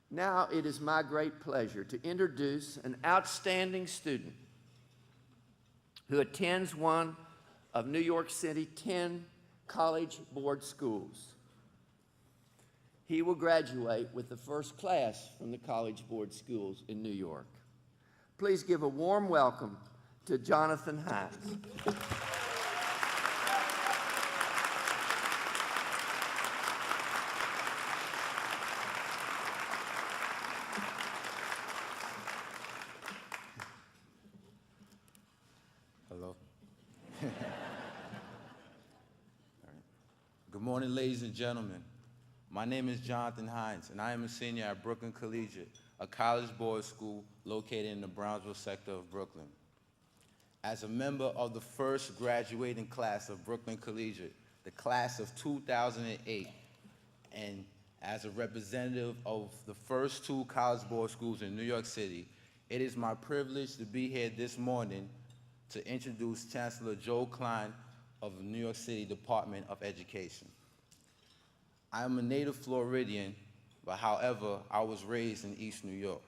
Now it is my great pleasure to introduce an outstanding student who attends one of New York City 10 college board schools. He will graduate with the first class from the college board schools in New York. Please give a warm welcome to Jonathan Hind. Hello. Good morning, ladies and gentlemen. My name is Jonathan Hind, and I am a senior at Brooklyn Collegiate, a college board school located in the Brownsville sector of Brooklyn. As a member of the first graduating class of Brooklyn Collegiate, the class of 2008, and as a representative of the first 2 college board schools in New York City, it is my privilege to be here this morning to introduce Chancellor Joel Klein of the New York City Department of Education. I am a native Floridian, but however, I was raised in East New York.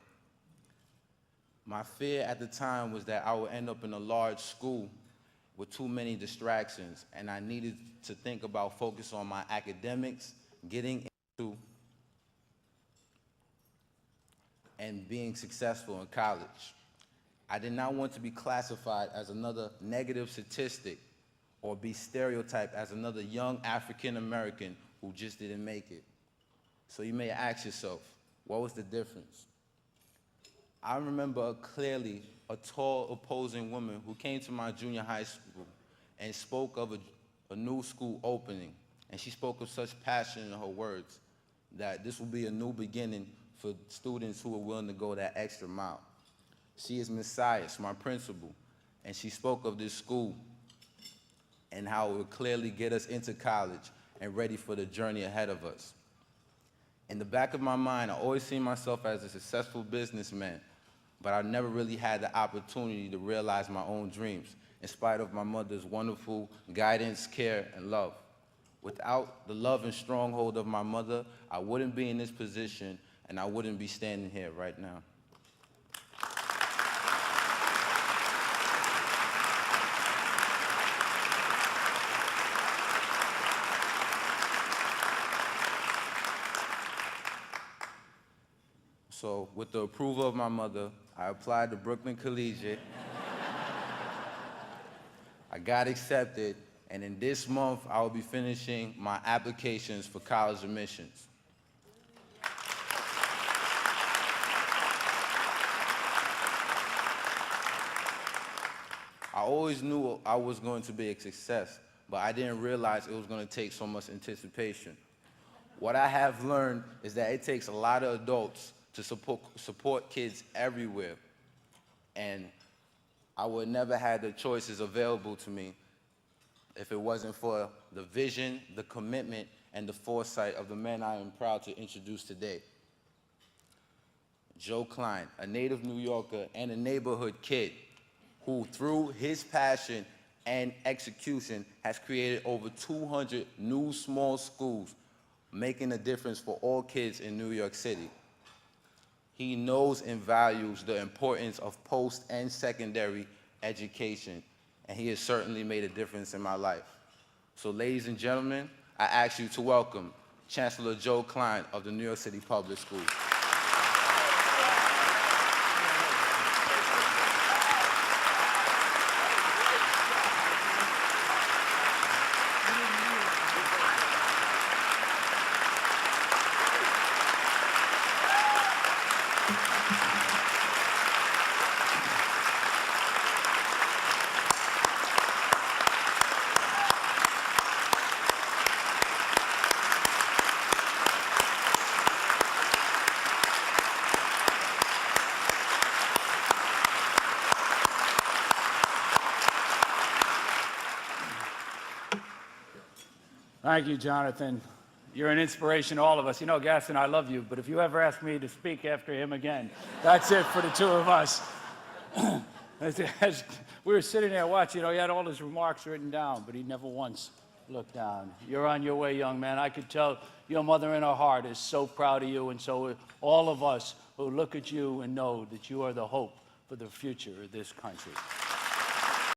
My fear at the time was that I would end up in a large school with too many distractions, and I needed to think about focus on my academics, getting into and being successful in college. I did not want to be classified as another negative statistic or be stereotyped as another young African American who just didn't make it. So you may ask yourself, what was the difference? I remember clearly a tall opposing woman who came to my junior high school and spoke of a new school opening. And she spoke with such passion in her words that this will be a new beginning for students who are willing to go that extra mile. She is Ms. Sias, my principal, and she spoke of this school and how it would clearly get us into college and ready for the journey ahead of us. In the back of my mind, I always seen myself as a successful businessman, but I never really had the opportunity to realize my own dreams, in spite of my mother's wonderful guidance, care, and love. Without the love and stronghold of my mother, I wouldn't be in this position, and I wouldn't be standing here right now. So with the approval of my mother, I applied to Brooklyn Collegiate. I got accepted, and in this month, I will be finishing my applications for college admissions. I always knew I was going to be a success, but I didn't realize it was going to take so much anticipation. What I have learned is that it takes a lot of adults to support kids everywhere. And I would never have the choices available to me if it wasn't for the vision, the commitment, and the foresight of the man I am proud to introduce today. Joel Klein, a native New Yorker and a neighborhood kid who, through his passion and execution, has created over 200 new small schools, making a difference for all kids in New York City. He knows and values the importance of post and secondary education, and he has certainly made a difference in my life. So ladies and gentlemen, I ask you to welcome Chancellor Joel Klein of the New York City Public Schools. Thank you, Jonathan. You're an inspiration to all of us. You know, Gaston, I love you, but if you ever ask me to speak after him again, that's it for the 2 of us. As we were sitting there watching, he had all his remarks written down, but he never once look down. You're on your way, young man. I could tell your mother in her heart is so proud of you, and so are all of us who look at you and know that you are the hope for the future of this country.